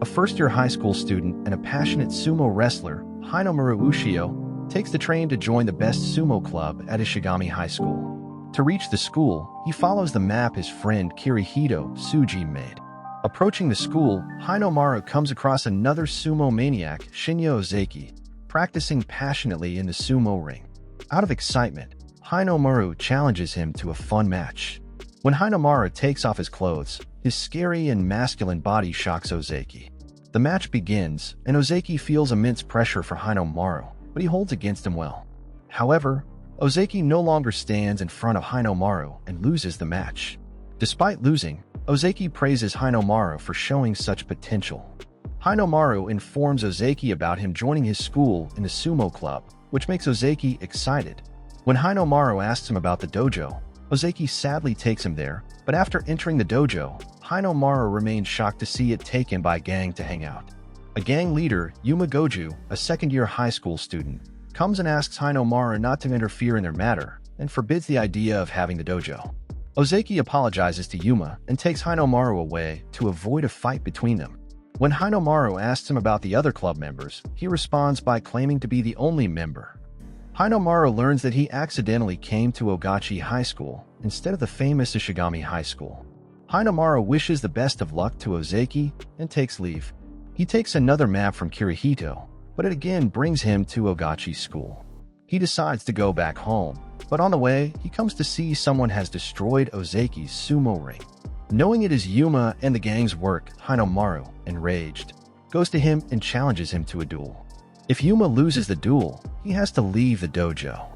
A first-year high school student and a passionate sumo wrestler, Hinomaru Ushio, takes the train to join the best sumo club at Ishigami High School. To reach the school, he follows the map his friend Kirihito Tsuji made. Approaching the school, Hinomaru comes across another sumo maniac, Shinya Ozeki, practicing passionately in the sumo ring. Out of excitement, Hinomaru challenges him to a fun match. When Hinomaru takes off his clothes, his scary and masculine body shocks Ozeki. The match begins, and Ozeki feels immense pressure for Hinomaru, but he holds against him well. However, Ozeki no longer stands in front of Hinomaru and loses the match. Despite losing, Ozeki praises Hinomaru for showing such potential. Hinomaru informs Ozeki about him joining his school in the sumo club, which makes Ozeki excited. When Hinomaru asks him about the dojo, Ozeki sadly takes him there, but after entering the dojo, Hinomaru remains shocked to see it taken by a gang to hang out. A gang leader, Yuma Goju, a second-year high school student, comes and asks Hinomaru not to interfere in their matter and forbids the idea of having the dojo. Ozeki apologizes to Yuma and takes Hinomaru away to avoid a fight between them. When Hinomaru asks him about the other club members, he responds by claiming to be the only member. Hinomaru learns that he accidentally came to Ogachi High School instead of the famous Ishigami High School. Hinomaru wishes the best of luck to Ozeki and takes leave. He takes another map from Kirihito, but it again brings him to Ogachi School. He decides to go back home, but on the way, he comes to see someone has destroyed Ozeki's sumo ring. Knowing it is Yuma and the gang's work, Hinomaru, enraged, goes to him and challenges him to a duel. If Yuma loses the duel, he has to leave the dojo.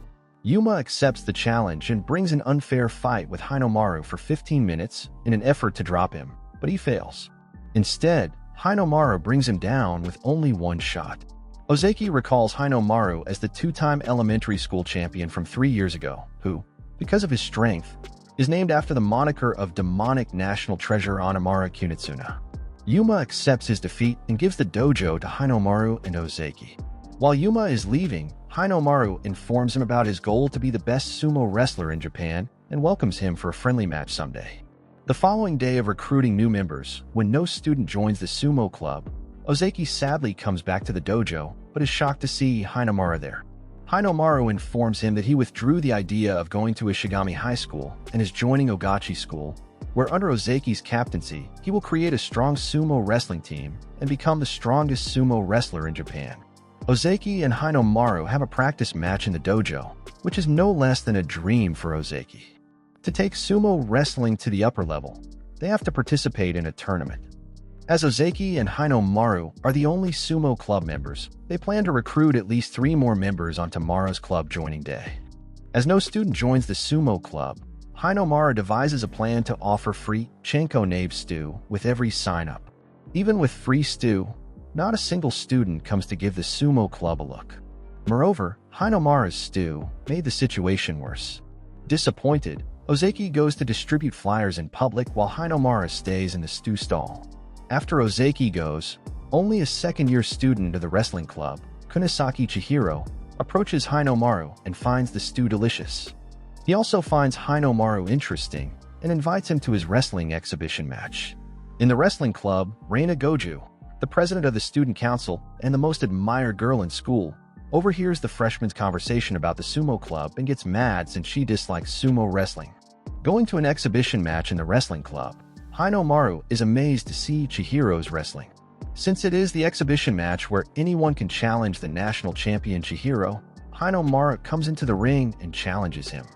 Yuma accepts the challenge and brings an unfair fight with Hinomaru for 15 minutes in an effort to drop him, but he fails. Instead, Hinomaru brings him down with only one shot. Ozeki recalls Hinomaru as the two-time elementary school champion from 3 years ago, who, because of his strength, is named after the moniker of demonic national treasure Animara Kunitsuna. Yuma accepts his defeat and gives the dojo to Hinomaru and Ozeki. While Yuma is leaving, Hinomaru informs him about his goal to be the best sumo wrestler in Japan and welcomes him for a friendly match someday. The following day of recruiting new members, when no student joins the sumo club, Ozeki sadly comes back to the dojo, but is shocked to see Hinomaru there. Hinomaru informs him that he withdrew the idea of going to Ishigami High School and is joining Ogachi School, where under Ozeki's captaincy, he will create a strong sumo wrestling team and become the strongest sumo wrestler in Japan. Ozeki and Hinomaru have a practice match in the dojo, which is no less than a dream for Ozeki. To take sumo wrestling to the upper level, they have to participate in a tournament. As Ozeki and Hinomaru are the only sumo club members, they plan to recruit at least 3 more members on tomorrow's club joining day. As no student joins the sumo club, Hinomaru devises a plan to offer free Chenko Nave stew with every sign-up. Even with free stew, not a single student comes to give the sumo club a look. Moreover, Hinomaru's stew made the situation worse. Disappointed, Ozeki goes to distribute flyers in public while Hinomaru stays in the stew stall. After Ozeki goes, only a second-year student of the wrestling club, Kunisaki Chihiro, approaches Hinomaru and finds the stew delicious. He also finds Hinomaru interesting and invites him to his wrestling exhibition match. In the wrestling club, Reina Goju, the president of the student council and the most admired girl in school, overhears the freshman's conversation about the sumo club and gets mad since she dislikes sumo wrestling. Going to an exhibition match in the wrestling club, Hinomaru is amazed to see Chihiro's wrestling. Since it is the exhibition match where anyone can challenge the national champion Chihiro, Hinomaru comes into the ring and challenges him.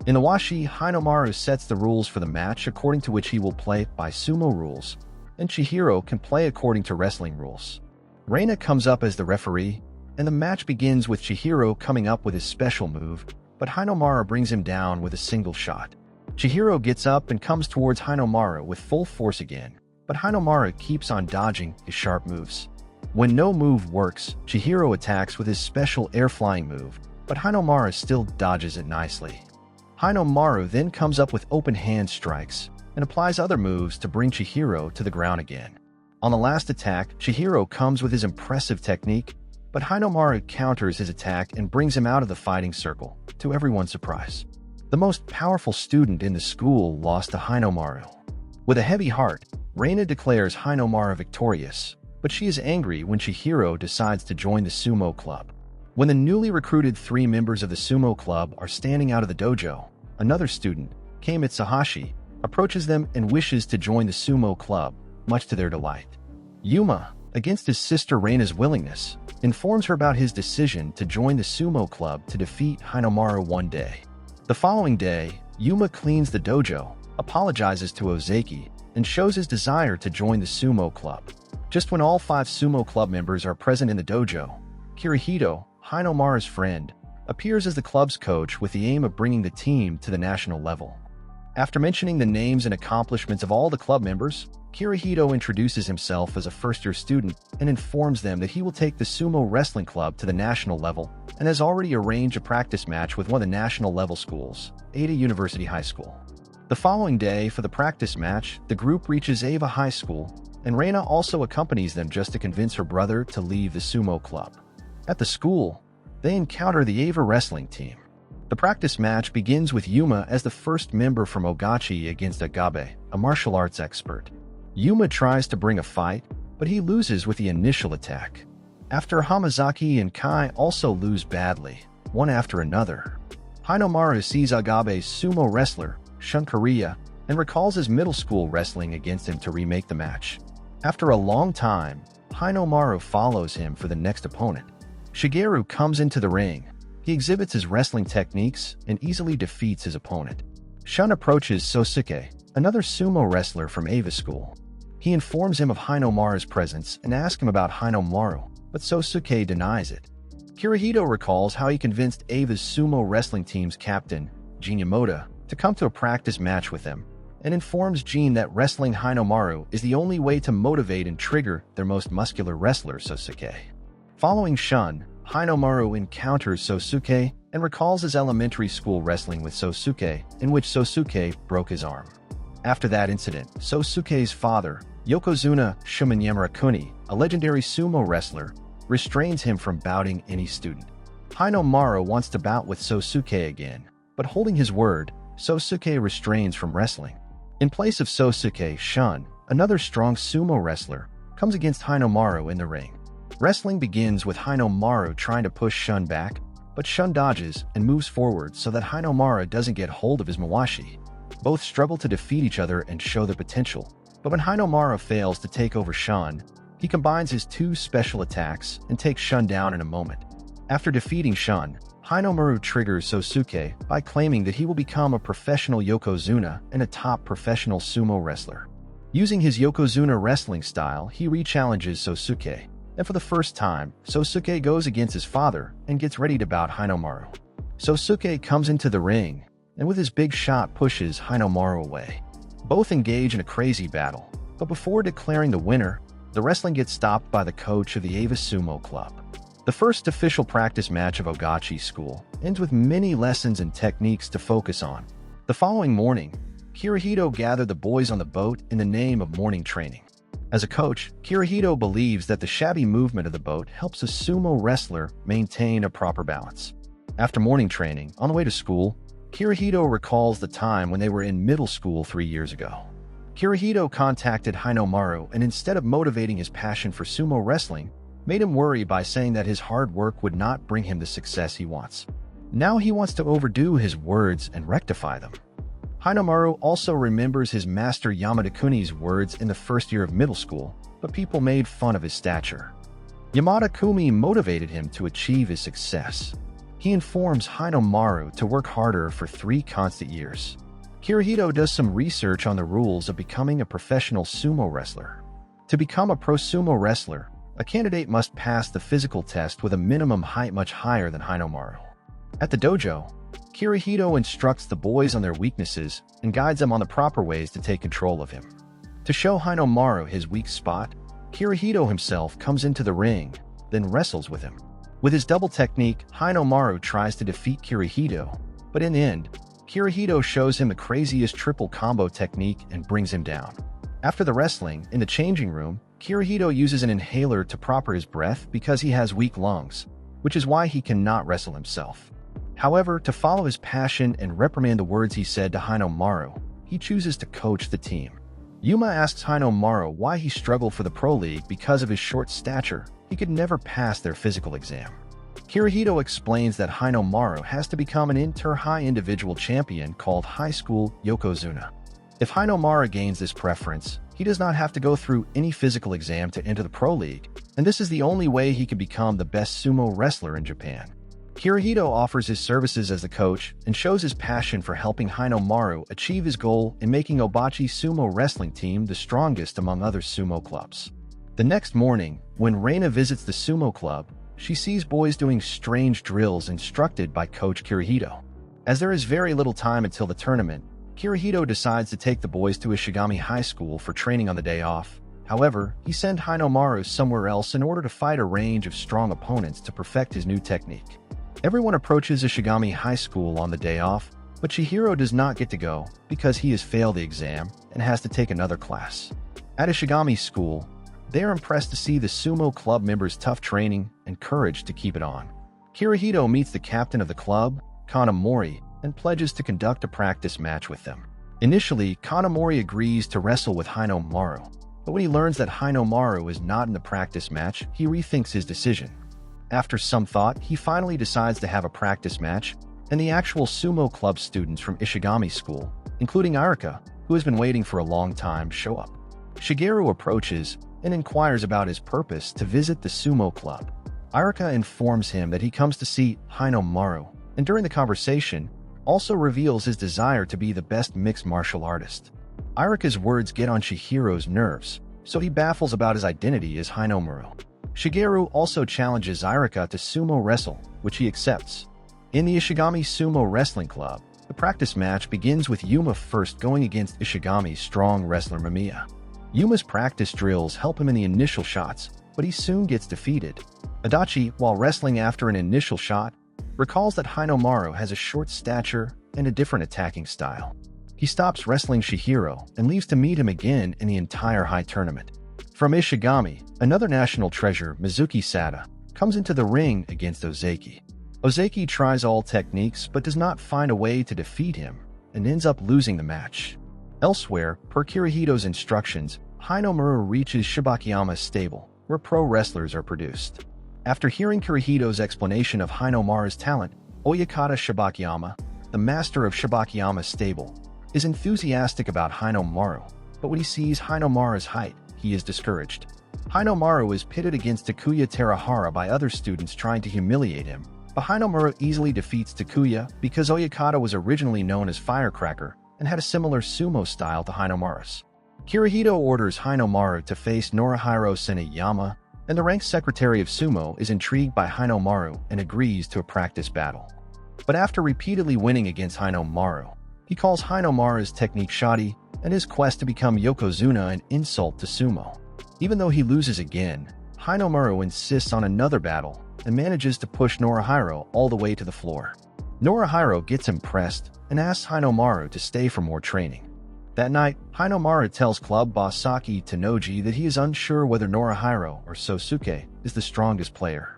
In the washi, Hinomaru sets the rules for the match according to which he will play by sumo rules, and Chihiro can play according to wrestling rules. Reina comes up as the referee, and the match begins with Chihiro coming up with his special move, but Hinomaru brings him down with a single shot. Chihiro gets up and comes towards Hinomaru with full force again, but Hinomaru keeps on dodging his sharp moves. When no move works, Chihiro attacks with his special air-flying move, but Hinomaru still dodges it nicely. Hinomaru then comes up with open hand strikes and applies other moves to bring Chihiro to the ground again. On the last attack, Chihiro comes with his impressive technique, but Hinomaru counters his attack and brings him out of the fighting circle, to everyone's surprise. The most powerful student in the school lost to Hinomaru. With a heavy heart, Reina declares Hinomaru victorious, but she is angry when Chihiro decides to join the sumo club. When the newly recruited 3 members of the sumo club are standing out of the dojo, another student, Kei Mitsuhashi, approaches them and wishes to join the sumo club, much to their delight. Yuma, against his sister Reina's willingness, informs her about his decision to join the sumo club to defeat Hinomaru one day. The following day, Yuma cleans the dojo, apologizes to Ozeki, and shows his desire to join the sumo club. Just when all 5 sumo club members are present in the dojo, Kirihito, Hinomaru's friend, appears as the club's coach with the aim of bringing the team to the national level. After mentioning the names and accomplishments of all the club members, Kirihito introduces himself as a first-year student and informs them that he will take the sumo wrestling club to the national level and has already arranged a practice match with one of the national level schools, Ada University High School. The following day, for the practice match, the group reaches Ava High School, and Reina also accompanies them just to convince her brother to leave the sumo club. At the school, they encounter the Ava wrestling team. The practice match begins with Yuma as the first member from Ogachi against Agabe, a martial arts expert. Yuma tries to bring a fight, but he loses with the initial attack. After Hamazaki and Kai also lose badly, one after another, Hinomaru sees Agabe's sumo wrestler, Shun Korea, and recalls his middle school wrestling against him to remake the match. After a long time, Hinomaru follows him for the next opponent. Shigeru comes into the ring. He exhibits his wrestling techniques and easily defeats his opponent. Shun approaches Sosuke, another sumo wrestler from Ava School. He informs him of Hinomaru's presence and asks him about Hinomaru, but Sosuke denies it. Kirihito recalls how he convinced Ava's sumo wrestling team's captain, Jin Yamoda, to come to a practice match with them, and informs Jin that wrestling Hinomaru is the only way to motivate and trigger their most muscular wrestler, Sosuke. Following Shun, Hinomaru encounters Sosuke and recalls his elementary school wrestling with Sosuke, in which Sosuke broke his arm. After that incident, Sosuke's father, Yokozuna Shumanyamarakuni, a legendary sumo wrestler, restrains him from bouting any student. Hinomaru wants to bout with Sosuke again, but holding his word, Sosuke restrains from wrestling. In place of Sosuke, Shun, another strong sumo wrestler, comes against Hinomaru in the ring. Wrestling begins with Hinomaru trying to push Shun back, but Shun dodges and moves forward so that Hinomaru doesn't get hold of his mawashi. Both struggle to defeat each other and show their potential, but when Hinomaru fails to take over Shun, he combines his 2 special attacks and takes Shun down in a moment. After defeating Shun, Hinomaru triggers Sosuke by claiming that he will become a professional Yokozuna and a top professional sumo wrestler. Using his Yokozuna wrestling style, he re-challenges Sosuke, and for the first time, Sosuke goes against his father and gets ready to bout Hinomaru. Sosuke comes into the ring, and with his big shot pushes Hinomaru away. Both engage in a crazy battle, but before declaring the winner, the wrestling gets stopped by the coach of the Ava Sumo Club. The first official practice match of Ogachi School ends with many lessons and techniques to focus on. The following morning, Kirihito gathered the boys on the boat in the name of morning training. As a coach, Kirihito believes that the shabby movement of the boat helps a sumo wrestler maintain a proper balance. After morning training, on the way to school, Kirihito recalls the time when they were in middle school 3 years ago. Kirihito contacted Hinomaru and instead of motivating his passion for sumo wrestling, made him worry by saying that his hard work would not bring him the success he wants. Now he wants to overdo his words and rectify them. Hinomaru also remembers his master Yamada Kuni's words in the first year of middle school, but people made fun of his stature. Yamada Kuni motivated him to achieve his success. He informs Hinomaru to work harder for 3 constant years. Kirihito does some research on the rules of becoming a professional sumo wrestler. To become a pro sumo wrestler, a candidate must pass the physical test with a minimum height much higher than Hinomaru. At the dojo, Kirihito instructs the boys on their weaknesses and guides them on the proper ways to take control of him. To show Hinomaru his weak spot, Kirihito himself comes into the ring, then wrestles with him. With his double technique, Hinomaru tries to defeat Kirihito, but in the end, Kirihito shows him the craziest triple combo technique and brings him down. After the wrestling, in the changing room, Kirihito uses an inhaler to proper his breath because he has weak lungs, which is why he cannot wrestle himself. However, to follow his passion and reprimand the words he said to Hinomaru, he chooses to coach the team. Yuma asks Hinomaru why he struggled for the Pro League because of his short stature. He could never pass their physical exam. Kirihito explains that Hinomaru has to become an inter-high individual champion called High School Yokozuna. If Hinomaru gains this preference, he does not have to go through any physical exam to enter the Pro League, and this is the only way he can become the best sumo wrestler in Japan. Kirihito offers his services as the coach and shows his passion for helping Hinomaru achieve his goal in making Obachi Sumo Wrestling Team the strongest among other sumo clubs. The next morning, when Reina visits the sumo club, she sees boys doing strange drills instructed by Coach Kirihito. As there is very little time until the tournament, Kirihito decides to take the boys to Ishigami High School for training on the day off. However, he sends Hinomaru somewhere else in order to fight a range of strong opponents to perfect his new technique. Everyone approaches Ishigami High School on the day off, but Chihiro does not get to go because he has failed the exam and has to take another class. At Ishigami School, they are impressed to see the sumo club members' tough training and courage to keep it on. Kirihito meets the captain of the club, Kanamori, and pledges to conduct a practice match with them. Initially, Kanamori agrees to wrestle with Hinomaru, but when he learns that Hinomaru is not in the practice match, he rethinks his decision. After some thought, he finally decides to have a practice match, and the actual sumo club students from Ishigami School, including Arika, who has been waiting for a long time, show up. Shigeru approaches and inquires about his purpose to visit the sumo club. Arika informs him that he comes to see Hinomaru, and during the conversation, also reveals his desire to be the best mixed martial artist. Arika's words get on Chihiro's nerves, so he baffles about his identity as Hinomaru. Shigeru also challenges Arika to sumo wrestle, which he accepts. In the Ishigami Sumo Wrestling Club, the practice match begins with Yuma first going against Ishigami's strong wrestler Mamiya. Yuma's practice drills help him in the initial shots, but he soon gets defeated. Adachi, while wrestling after an initial shot, recalls that Hinomaru has a short stature and a different attacking style. He stops wrestling Chihiro and leaves to meet him again in the entire high tournament. From Ishigami, another national treasure, Mizuki Sada, comes into the ring against Ozeki. Ozeki tries all techniques but does not find a way to defeat him and ends up losing the match. Elsewhere, per Kirihito's instructions, Hinomaru reaches Shibakiyama's stable, where pro wrestlers are produced. After hearing Kirihito's explanation of Hinomaru's talent, Oyakata Shibakiyama, the master of Shibakiyama's stable, is enthusiastic about Hinomaru, but when he sees Hinomaru's height, he is discouraged. Hinomaru is pitted against Takuya Terahara by other students trying to humiliate him, but Hinomaru easily defeats Takuya because Oyakata was originally known as Firecracker and had a similar sumo style to Hinomaru's. Kirihito orders Hinomaru to face Norihiro Seneyama, and the rank secretary of sumo is intrigued by Hinomaru and agrees to a practice battle. But after repeatedly winning against Hinomaru, he calls Hinomaru's technique shoddy and his quest to become Yokozuna an insult to sumo. Even though he loses again, Hinomaru insists on another battle and manages to push Norihiro all the way to the floor. Norihiro gets impressed and asks Hinomaru to stay for more training. That night, Hinomaru tells club boss Saki Tanoji that he is unsure whether Norihiro or Sosuke is the strongest player.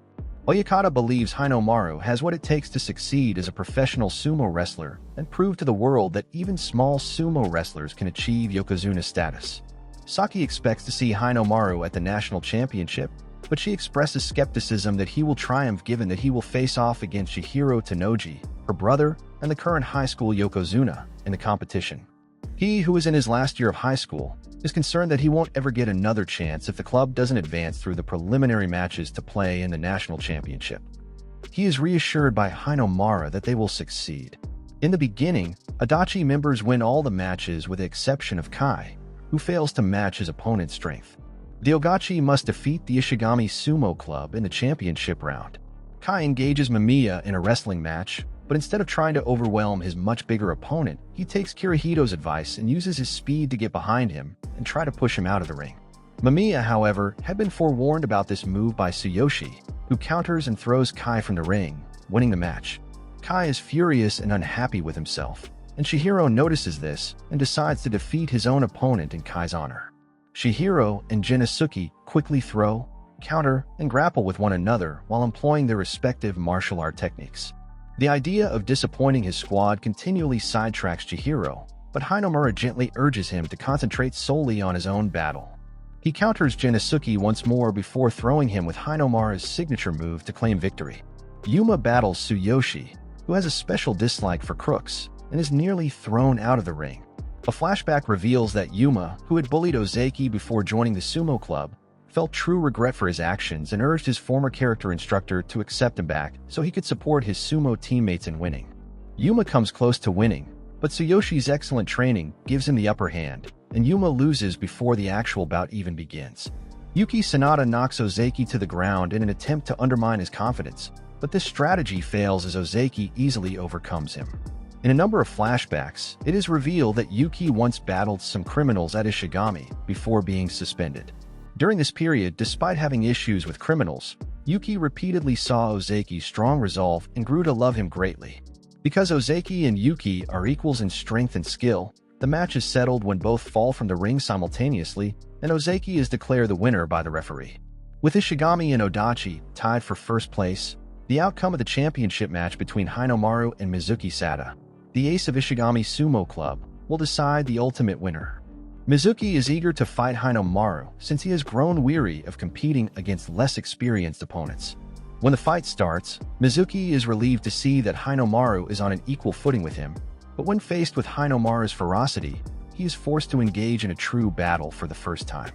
Oyakata believes Hinomaru has what it takes to succeed as a professional sumo wrestler and prove to the world that even small sumo wrestlers can achieve Yokozuna status. Saki expects to see Hinomaru at the national championship, but she expresses skepticism that he will triumph given that he will face off against Chihiro Tanoji, her brother, and the current high school Yokozuna in the competition. He, who is in his last year of high school, is concerned that he won't ever get another chance if the club doesn't advance through the preliminary matches to play in the national championship. He is reassured by Hinomaru that they will succeed. In the beginning, Adachi members win all the matches with the exception of Kai, who fails to match his opponent's strength. The Ogachi must defeat the Ishigami Sumo Club in the championship round. Kai engages Mamiya in a wrestling match, but instead of trying to overwhelm his much bigger opponent, he takes Kirihito's advice and uses his speed to get behind him and try to push him out of the ring. Mamiya, however, had been forewarned about this move by Tsuyoshi, who counters and throws Kai from the ring, winning the match. Kai is furious and unhappy with himself, and Chihiro notices this and decides to defeat his own opponent in Kai's honor. Chihiro and Genosuke quickly throw, counter, and grapple with one another while employing their respective martial art techniques. The idea of disappointing his squad continually sidetracks Chihiro, but but Hinomura gently urges him to concentrate solely on his own battle. He counters Genosuke once more before throwing him with Hinomura's signature move to claim victory. Yuma battles Tsuyoshi, who has a special dislike for crooks, and is nearly thrown out of the ring. A flashback reveals that Yuma, who had bullied Ozeki before joining the sumo club, felt true regret for his actions and urged his former character instructor to accept him back so he could support his sumo teammates in winning. Yuma comes close to winning, but Tsuyoshi's excellent training gives him the upper hand, and Yuma loses before the actual bout even begins. Yuki Sanada knocks Ozeki to the ground in an attempt to undermine his confidence, but this strategy fails as Ozeki easily overcomes him. In a number of flashbacks, it is revealed that Yuki once battled some criminals at Ishigami before being suspended. During this period, despite having issues with criminals, Yuki repeatedly saw Ozeki's strong resolve and grew to love him greatly. Because Ozeki and Yuki are equals in strength and skill, the match is settled when both fall from the ring simultaneously, and Ozeki is declared the winner by the referee. With Ishigami and Odachi tied for first place, the outcome of the championship match between Hinomaru and Mizuki Sada, the ace of Ishigami Sumo Club, will decide the ultimate winner. Mizuki is eager to fight Hinomaru since he has grown weary of competing against less experienced opponents. When the fight starts, Mizuki is relieved to see that Hinomaru is on an equal footing with him, but when faced with Hinomaru's ferocity, he is forced to engage in a true battle for the first time.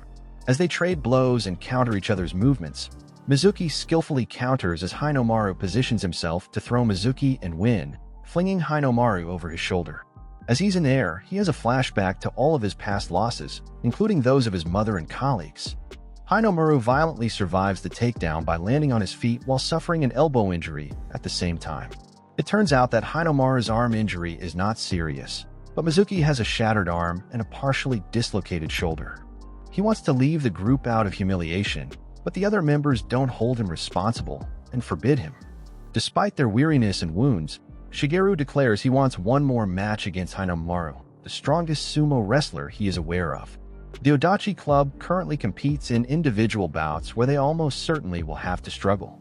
As they trade blows and counter each other's movements, Mizuki skillfully counters as Hinomaru positions himself to throw Mizuki and win, flinging Hinomaru over his shoulder. As he's in air, he has a flashback to all of his past losses, including those of his mother and colleagues. Hinomaru violently survives the takedown by landing on his feet while suffering an elbow injury at the same time. It turns out that Hinomaru's arm injury is not serious, but Mizuki has a shattered arm and a partially dislocated shoulder. He wants to leave the group out of humiliation, but the other members don't hold him responsible and forbid him. Despite their weariness and wounds, Shigeru declares he wants one more match against Hinomaru, the strongest sumo wrestler he is aware of. The Odachi Club currently competes in individual bouts where they almost certainly will have to struggle.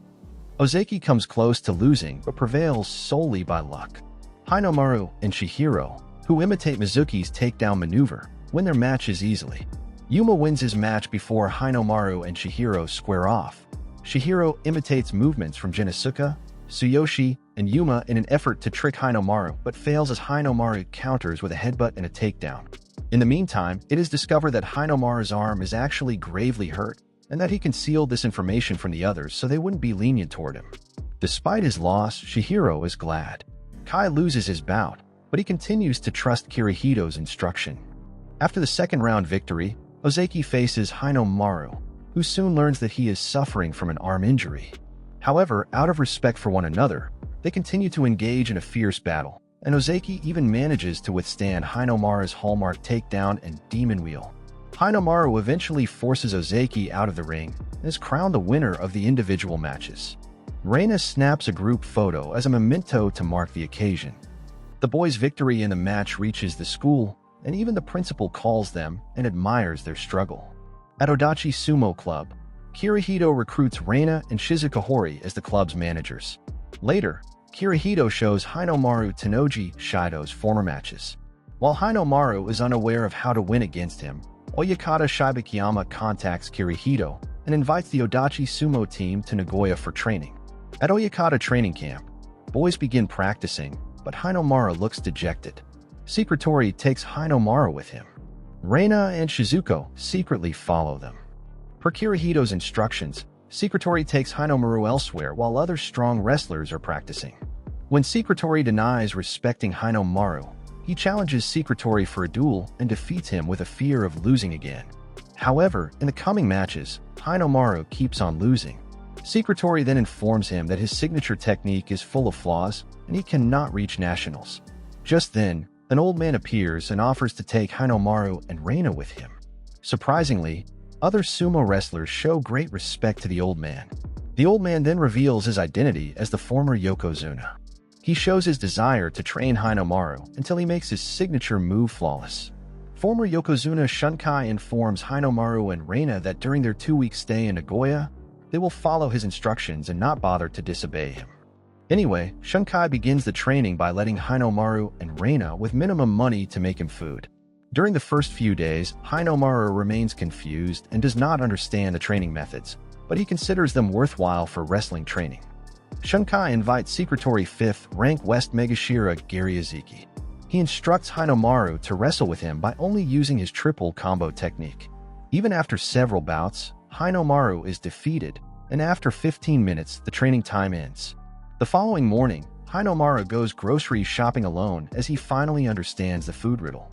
Ozeki comes close to losing but prevails solely by luck. Hinomaru and Chihiro, who imitate Mizuki's takedown maneuver, win their matches easily. Yuma wins his match before Hinomaru and Chihiro square off. Chihiro imitates movements from Genosuke, Tsuyoshi, and Yuma in an effort to trick Hinomaru but fails as Hinomaru counters with a headbutt and a takedown. In the meantime, it is discovered that Hinomaru's arm is actually gravely hurt, and that he concealed this information from the others so they wouldn't be lenient toward him. Despite his loss, Chihiro is glad. Kai loses his bout, but he continues to trust Kirihito's instruction. After the second round victory, Ozeki faces Hinomaru, who soon learns that he is suffering from an arm injury. However, out of respect for one another, they continue to engage in a fierce battle, and Ozeki even manages to withstand Hinomaru's hallmark takedown and demon wheel. Hinomaru eventually forces Ozeki out of the ring and is crowned the winner of the individual matches. Reina snaps a group photo as a memento to mark the occasion. The boys' victory in the match reaches the school, and even the principal calls them and admires their struggle. At Odachi Sumo Club, Kirihito recruits Reina and Shizuka Hori as the club's managers. Later, Kirihito shows Hinomaru Tenoji Shido's former matches. While Hinomaru is unaware of how to win against him, Oyakata Shibakiyama contacts Kirihito and invites the Odachi Sumo team to Nagoya for training. At Oyakata training camp, boys begin practicing, but Hinomaru looks dejected. Secretori takes Hinomaru with him. Reina and Shizuko secretly follow them. Per Kirihito's instructions, Secretori takes Hinomaru elsewhere while other strong wrestlers are practicing. When Secretori denies respecting Hinomaru, he challenges Secretori for a duel and defeats him with a fear of losing again. However, in the coming matches, Hinomaru keeps on losing. Secretori then informs him that his signature technique is full of flaws and he cannot reach nationals. Just then, an old man appears and offers to take Hinomaru and Reina with him. Surprisingly, other sumo wrestlers show great respect to the old man. The old man then reveals his identity as the former Yokozuna. He shows his desire to train Hinomaru until he makes his signature move flawless. Former Yokozuna Shunkai informs Hinomaru and Reina that during their 2-week stay in Nagoya, they will follow his instructions and not bother to disobey him. Anyway, Shunkai begins the training by letting Hinomaru and Reina with minimum money to make him food. During the first few days, Hinomaru remains confused and does not understand the training methods, but he considers them worthwhile for wrestling training. Shunkai invites Secretary 5th Rank West Megashira Giriaziki. He instructs Hinomaru to wrestle with him by only using his triple combo technique. Even after several bouts, Hinomaru is defeated, and after 15 minutes, the training time ends. The following morning, Hinomaru goes grocery shopping alone as he finally understands the food riddle.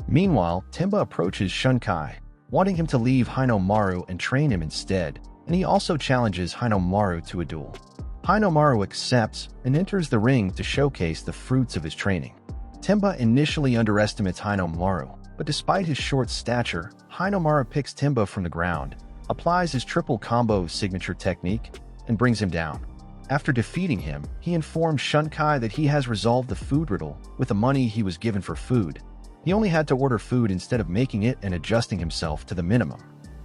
Meanwhile, Timba approaches Shunkai, wanting him to leave Hinomaru and train him instead, and he also challenges Hinomaru to a duel. Hinomaru accepts and enters the ring to showcase the fruits of his training. Timba initially underestimates Hinomaru, but despite his short stature, Hinomaru picks Timba from the ground, applies his triple combo signature technique, and brings him down. After defeating him, he informs Shunkai that he has resolved the food riddle with the money he was given for food. He only had to order food instead of making it and adjusting himself to the minimum.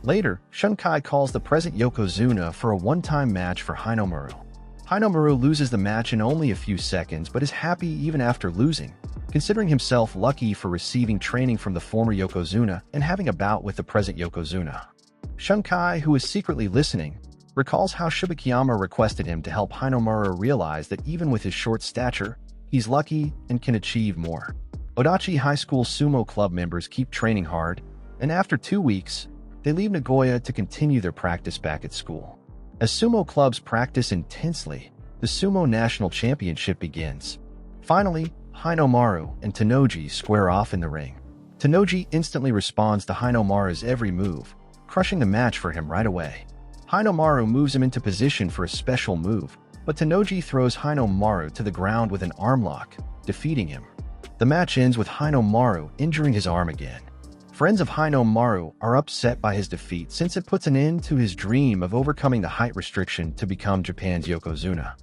Later, Shunkai calls the present Yokozuna for a one-time match for Hinomaru. Hinomaru loses the match in only a few seconds but is happy even after losing, considering himself lucky for receiving training from the former Yokozuna and having a bout with the present Yokozuna. Shunkai, who is secretly listening, recalls how Shibakiyama requested him to help Hinomaru realize that even with his short stature, he's lucky and can achieve more. Odachi High School sumo club members keep training hard, and after 2 weeks, they leave Nagoya to continue their practice back at school. As sumo clubs practice intensely, the Sumo National Championship begins. Finally, Hinomaru and Tenoji square off in the ring. Tenoji instantly responds to Hinomaru's every move, crushing the match for him right away. Hinomaru moves him into position for a special move, but Tenoji throws Hinomaru to the ground with an arm lock, defeating him. The match ends with Hinomaru injuring his arm again. Friends of Hinomaru are upset by his defeat since it puts an end to his dream of overcoming the height restriction to become Japan's Yokozuna.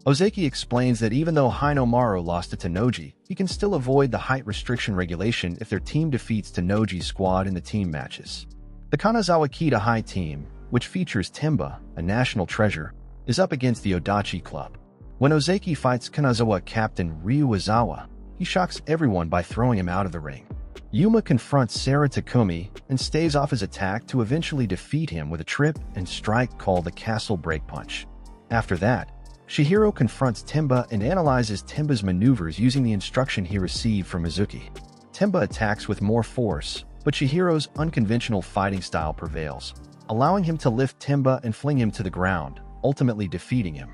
Ozeki explains that even though Hinomaru lost to Tenoji, he can still avoid the height restriction regulation if their team defeats Tenoji's squad in the team matches. The Kanazawa Kita High team, which features Timba, a national treasure, is up against the Odachi Club. When Ozeki fights Kanazawa captain Ryu Izawa, he shocks everyone by throwing him out of the ring. Yuma confronts Sara Takumi and staves off his attack to eventually defeat him with a trip and strike called the Castle Break Punch. After that, Shihiro confronts Timba and analyzes Timba's maneuvers using the instruction he received from Mizuki. Timba attacks with more force, but Shihiro's unconventional fighting style prevails, allowing him to lift Timba and fling him to the ground, ultimately defeating him.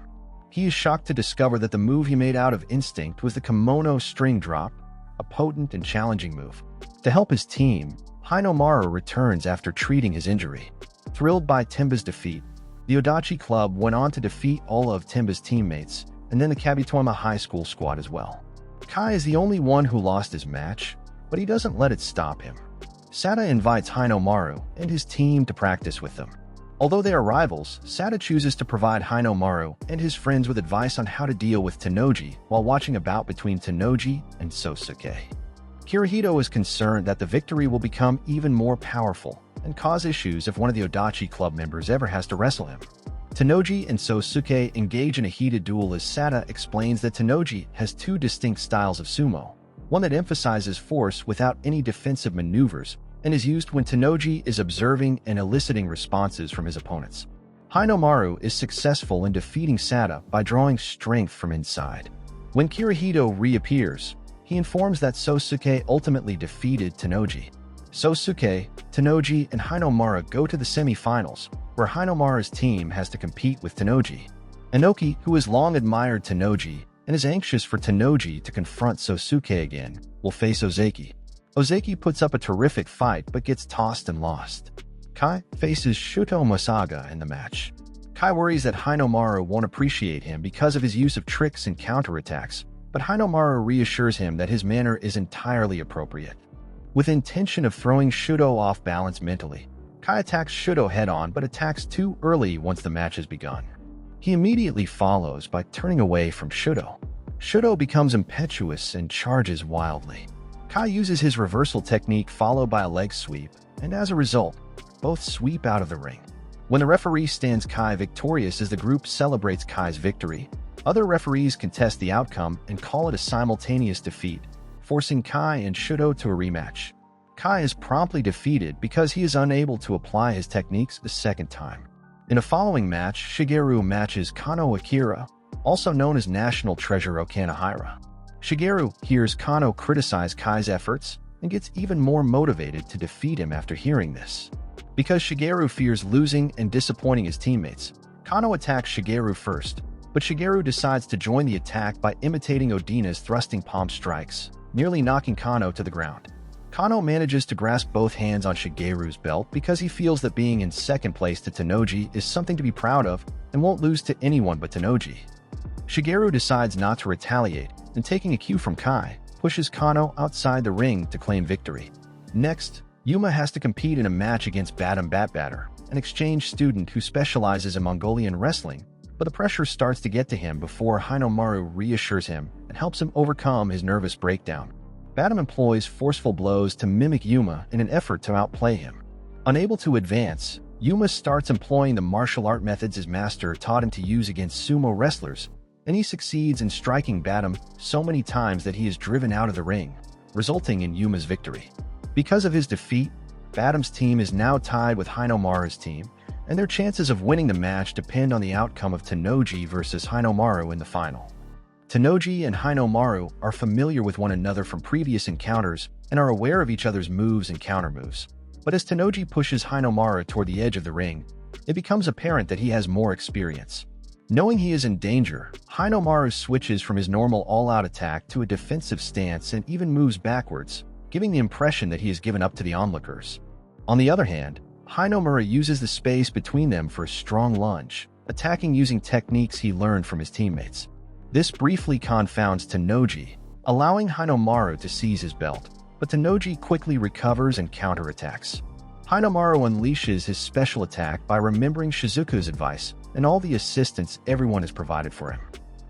He is shocked to discover that the move he made out of instinct was the kimono string drop, a potent and challenging move. To help his team, Hinomaru returns after treating his injury. Thrilled by Timba's defeat, the Odachi Club went on to defeat all of Timba's teammates, and then the Kabitoyama High School squad as well. Kai is the only one who lost his match, but he doesn't let it stop him. Sada invites Hinomaru and his team to practice with them. Although they are rivals, Sada chooses to provide Hinomaru and his friends with advice on how to deal with Tenoji while watching a bout between Tenoji and Sosuke. Kirihito is concerned that the victory will become even more powerful and cause issues if one of the Odachi Club members ever has to wrestle him. Tenoji and Sosuke engage in a heated duel as Sada explains that Tenoji has two distinct styles of sumo, one that emphasizes force without any defensive maneuvers and is used when Tenoji is observing and eliciting responses from his opponents. Hinomaru is successful in defeating Sada by drawing strength from inside. When Kirihito reappears, he informs that Sosuke ultimately defeated Tenoji. Sosuke, Tenoji, and Hinomaru go to the semi-finals, where Hinomaru's team has to compete with Tenoji. Inoki, who has long admired Tenoji and is anxious for Tenoji to confront Sosuke again, will face Ozeki. Ozeki puts up a terrific fight but gets tossed and lost. Kai faces Shuto Masaga in the match. Kai worries that Hinomaru won't appreciate him because of his use of tricks and counterattacks, but Hinomaru reassures him that his manner is entirely appropriate. With intention of throwing Shuto off balance mentally, Kai attacks Shuto head-on but attacks too early once the match has begun. He immediately follows by turning away from Shuto. Shuto becomes impetuous and charges wildly. Kai uses his reversal technique followed by a leg sweep, and as a result, both sweep out of the ring. When the referee stands Kai victorious as the group celebrates Kai's victory, Other referees contest the outcome and call it a simultaneous defeat, forcing Kai and Shudo to a rematch. Kai is promptly defeated because he is unable to apply his techniques the second time. In a following match, Shigeru matches Kano Akira, also known as National Treasure Okanahira. Shigeru hears Kano criticize Kai's efforts and gets even more motivated to defeat him after hearing this. Because Shigeru fears losing and disappointing his teammates, Kano attacks Shigeru first, but Shigeru decides to join the attack by imitating Odina's thrusting palm strikes, nearly knocking Kano to the ground. Kano manages to grasp both hands on Shigeru's belt because he feels that being in second place to Tenoji is something to be proud of and won't lose to anyone but Tenoji. Shigeru decides not to retaliate and, taking a cue from Kai, pushes Kano outside the ring to claim victory. Next, Yuma has to compete in a match against Badam Batbatter, an exchange student who specializes in Mongolian wrestling, but the pressure starts to get to him before Hinomaru reassures him and helps him overcome his nervous breakdown. Badam employs forceful blows to mimic Yuma in an effort to outplay him. Unable to advance, Yuma starts employing the martial art methods his master taught him to use against sumo wrestlers, and he succeeds in striking Badam so many times that he is driven out of the ring, resulting in Yuma's victory. Because of his defeat, Badam's team is now tied with Hinomaru's team, and their chances of winning the match depend on the outcome of Tenoji versus Hinomaru in the final. Tenoji and Hinomaru are familiar with one another from previous encounters and are aware of each other's moves and countermoves. But as Tenoji pushes Hinomaru toward the edge of the ring, it becomes apparent that he has more experience. Knowing he is in danger, Hinomaru switches from his normal all-out attack to a defensive stance and even moves backwards, giving the impression that he has given up to the onlookers. On the other hand, Hinomaru uses the space between them for a strong lunge, attacking using techniques he learned from his teammates. This briefly confounds Tenoji, allowing Hinomaru to seize his belt, but Tenoji quickly recovers and counterattacks. Hinomaru unleashes his special attack by remembering Shizuku's advice and all the assistance everyone has provided for him.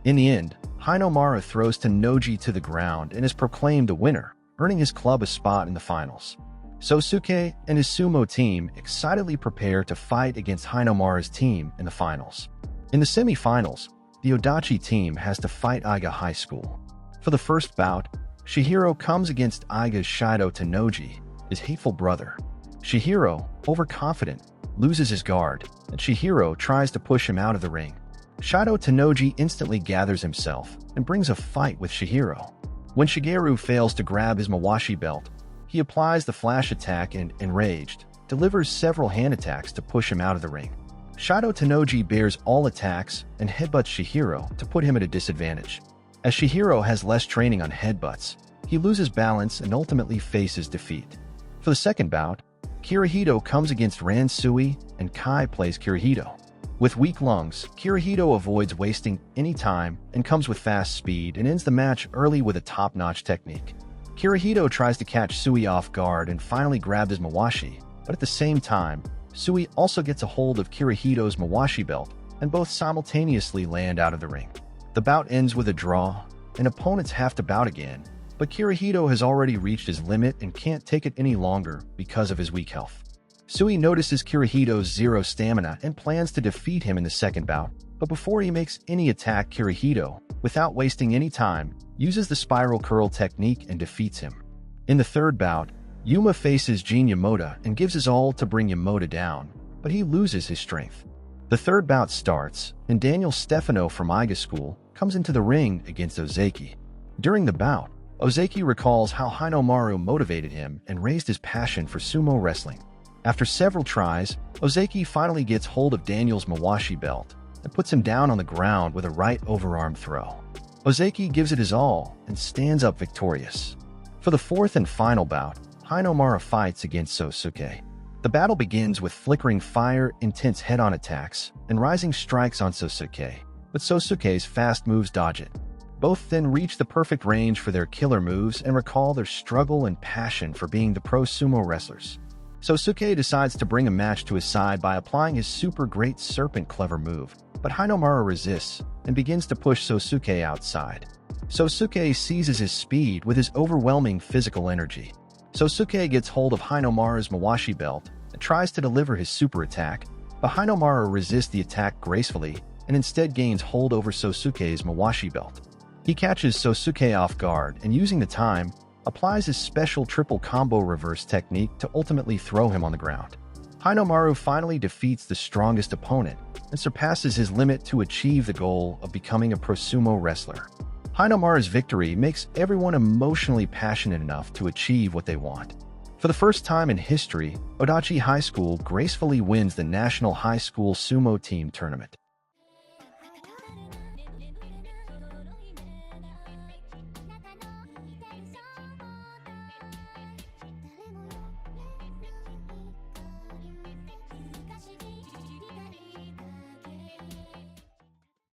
In the end, Hinomaru throws Tenoji to the ground and is proclaimed the winner, earning his club a spot in the finals. Sosuke and his sumo team excitedly prepare to fight against Hinomaru's team in the finals. In the semi-finals, the Odachi team has to fight Aiga High School. For the first bout, Shihiro comes against Aiga's Shido Tenoji, his hateful brother. Shihiro, overconfident, loses his guard, and Shihiro tries to push him out of the ring. Shido Tenoji instantly gathers himself and brings a fight with Shihiro. When Shigeru fails to grab his Mawashi belt, he applies the flash attack and, enraged, delivers several hand attacks to push him out of the ring. Shido Tenoji bears all attacks and headbutts Shihiro to put him at a disadvantage. As Shihiro has less training on headbutts, he loses balance and ultimately faces defeat. For the second bout, Kirihito comes against Ransui and Kai plays Kirihito. With weak lungs, Kirihito avoids wasting any time and comes with fast speed and ends the match early with a top-notch technique. Kirihito tries to catch Sui off guard and finally grabs his Mawashi, but at the same time, Sui also gets a hold of Kirihito's Mawashi belt, and both simultaneously land out of the ring. The bout ends with a draw, and opponents have to bout again, but Kirihito has already reached his limit and can't take it any longer because of his weak health. Sui notices Kirihito's zero stamina and plans to defeat him in the second bout, but before he makes any attack, Kirihito, without wasting any time, uses the spiral curl technique and defeats him. In the third bout, Yuma faces Jin Yamada and gives his all to bring Yamada down, but he loses his strength. The third bout starts, and Daniel Stefano from Aiga School comes into the ring against Ozeki. During the bout, Ozeki recalls how Hinomaru motivated him and raised his passion for sumo wrestling. After several tries, Ozeki finally gets hold of Daniel's Mawashi belt and puts him down on the ground with a right overarm throw. Ozeki gives it his all and stands up victorious. For the fourth and final bout, Hinomaru fights against Sosuke. The battle begins with flickering fire, intense head-on attacks, and rising strikes on Sosuke, but Sosuke's fast moves dodge it. Both then reach the perfect range for their killer moves and recall their struggle and passion for being the pro sumo wrestlers. Sosuke decides to bring a match to his side by applying his super great serpent clever move, but Hinomaru resists and begins to push Sosuke outside. Sosuke seizes his speed with his overwhelming physical energy. Sosuke gets hold of Hinomaru's Mawashi belt and tries to deliver his super attack, but Hinomaru resists the attack gracefully and instead gains hold over Sosuke's Mawashi belt. He catches Sosuke off guard and, using the time, applies his special triple combo reverse technique to ultimately throw him on the ground. Hinomaru finally defeats the strongest opponent and surpasses his limit to achieve the goal of becoming a pro sumo wrestler. Hinomaru's victory makes everyone emotionally passionate enough to achieve what they want. For the first time in history, Odachi High School gracefully wins the National High School Sumo Team Tournament.